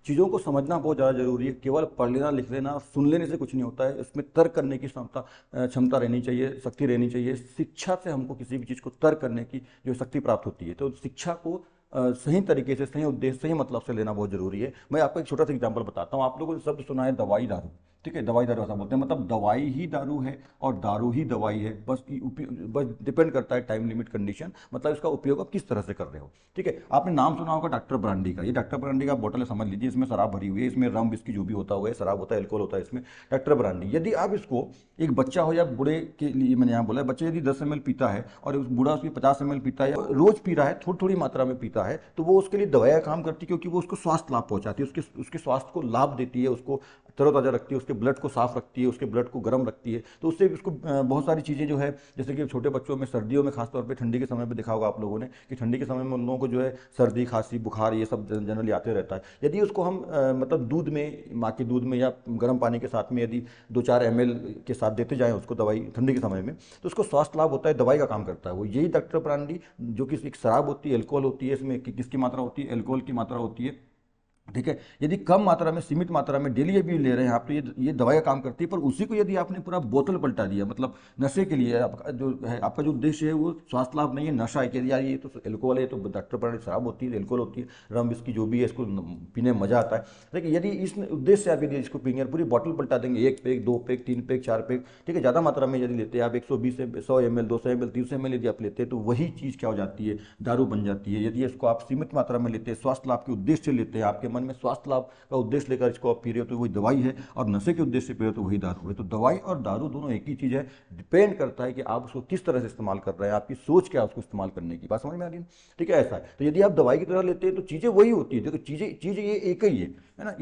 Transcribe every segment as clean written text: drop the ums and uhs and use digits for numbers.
चीज़ों को समझना बहुत ज़्यादा जरूरी है। केवल पढ़ लेना लिख लेना सुन लेने से कुछ नहीं होता है, इसमें तर्क करने की क्षमता रहनी चाहिए, शक्ति रहनी चाहिए। शिक्षा से हमको किसी भी चीज़ को तर्क करने की जो शक्ति प्राप्त होती है। तो शिक्षा को सही तरीके से, सही उद्देश्य, सही मतलब से लेना बहुत जरूरी है। मैं आपको एक छोटा सा एग्जांपल बताता हूँ। आप लोगों ने शब्द सुना है दवाई दारू, ठीक है, दवाई दारू ऐसा बोलते हैं, मतलब दवाई ही दारू है और दारू ही दवाई है। बस डिपेंड करता है टाइम लिमिट कंडीशन, मतलब इसका उपयोग आप किस तरह से कर रहे हो। ठीक है, आपने नाम सुना होगा डॉक्टर ब्रांडी का। ये डॉक्टर ब्रांडी का बोतल है, समझ लीजिए इसमें शराब भरी हुई है, इसमें रम विस्की जो भी होता हुआ है, शराब होता है, अल्कोहल होता है इसमें, डॉक्टर ब्रांडी। यदि आप इसको एक बच्चा हो या बूढ़े के लिए मैंने यहाँ बोला है, बच्चा यदि 10 ml पीता है और उस बूढ़ा उसकी 50 ml पीता है, या रोज पी रहा है, थोड़ी थोड़ी मात्रा में पीता है, तो वो उसके लिए दवाइयाँ काम करती है, क्योंकि वो उसको स्वास्थ्य लाभ पहुंचाती है, उसके स्वास्थ्य को लाभ देती है, उसको तरोताज़ा रखती है, उसके ब्लड को साफ रखती है, उसके ब्लड को गर्म रखती है। तो उससे उसको बहुत सारी चीज़ें जो है, जैसे कि छोटे बच्चों में सर्दियों में खासतौर पे, ठंडी के समय पे देखा होगा आप लोगों ने कि ठंडी के समय में उन लोगों को जो है सर्दी खांसी बुखार ये सब जनरली आते रहता है। यदि उसको हम मतलब दूध में, माँ के दूध में या गर्म पानी के साथ में यदि 2-4 ml के साथ देते जाएं उसको दवाई ठंडी के समय में, तो उसको स्वास्थ्य लाभ होता है, दवाई का काम करता है वो। यही डॉक्टर ब्रांडी जो कि एक शराब होती है, अल्कोहल होती है, इसमें किसकी मात्रा होती है, अल्कोहल की मात्रा होती है। ठीक है, यदि कम मात्रा में, सीमित मात्रा में डेली भी ले रहे हैं आप, तो ये दवाई का काम करती है। पर उसी को यदि आपने पूरा बोतल पलटा दिया, मतलब नशे के लिए, आपका जो है, आपका जो उद्देश्य है वो स्वास्थ्य लाभ नहीं है, नशा है कि यार ये तो अल्कोहल है, तो डॉक्टर पर शराब होती है, अल्कोहल होती है, रम विस्की जो भी है, इसको पीने में मजा आता है। लेकिन यदि इस उद्देश्य से आप यदि इसको पीएंगे, पूरी बोतल पलटा देंगे, 1 पैक 2 पैक 3 पैक 4 पैक, ठीक है, ज़्यादा मात्रा में यदि लेते हैं आप, 120 100 ml 200 ml 300 ml यदि आप लेते हैं, तो वही चीज़ क्या हो जाती है, दारू बन जाती है। यदि इसको आप सीमित मात्रा में लेते हैं, स्वास्थ्य लाभ के उद्देश्य से लेते हैं, आपके मन में स्वास्थ्य लाभ का उद्देश्य लेकर इसको आप पी रहे हो, तो वही दवाई है, और नशे के उद्देश्य से पी रहे हो तो वही दारू है। तो दवाई और दारू दोनों एक ही चीज़ है। डिपेंड करता है कि आप उसको किस तरह से इस्तेमाल कर रहे हैं, आपकी सोच क्या है उसको इस्तेमाल करने की। बात समझ में आ रही है? ठीक है, ऐसा है। तो यदि आप दवाई की तरह लेते हैं तो चीज़ें वही होती है। देखो चीज़ ये एक ही है ना,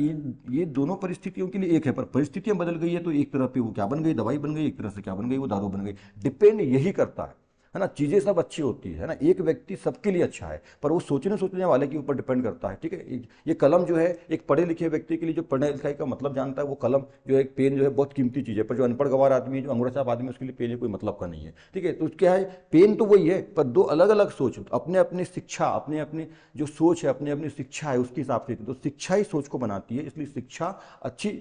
ये दोनों परिस्थितियों के लिए एक है, पर परिस्थितियां बदल गई है तो एक तरह पे वो क्या बन गई, दवाई बन गई, एक तरह से क्या बन गई, वो दारू बन गई। डिपेंड यही करता है ना। चीज़ें सब अच्छी होती है ना, एक व्यक्ति सबके लिए अच्छा है, पर वो सोचने वाले के ऊपर डिपेंड करता है। ठीक है, ये कलम जो है, एक पढ़े लिखे व्यक्ति के लिए, जो पढ़ने लिखाई का मतलब जानता है, वो कलम जो है, एक पेन जो है, बहुत कीमती चीज़ है। पर जो अनपढ़ गंवार आदमी है, जो अंगूठा छाप आदमी है, उसके लिए पेन कोई मतलब का नहीं है। ठीक है, तो क्या है, पेन तो वही है, पर दो अलग अलग सोच, अपने अपने शिक्षा, अपने अपने जो सोच है, अपने अपनी शिक्षा है, उसके हिसाब से। तो शिक्षा ही सोच को बनाती है, इसलिए शिक्षा अच्छी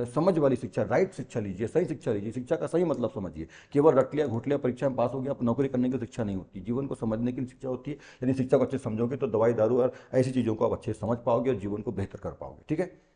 समझ वाली शिक्षा, राइट शिक्षा लीजिए, सही शिक्षा लीजिए, शिक्षा का सही मतलब समझिए। केवल रट लिया घोट लिया, परीक्षा में पास हो गया, आप नौकरी करने की शिक्षा नहीं होती, जीवन को समझने की शिक्षा होती है। यदि शिक्षा को अच्छे से समझोगे तो दवाई दारू और ऐसी चीज़ों को आप अच्छे से समझ पाओगे और जीवन को बेहतर कर पाओगे। ठीक है।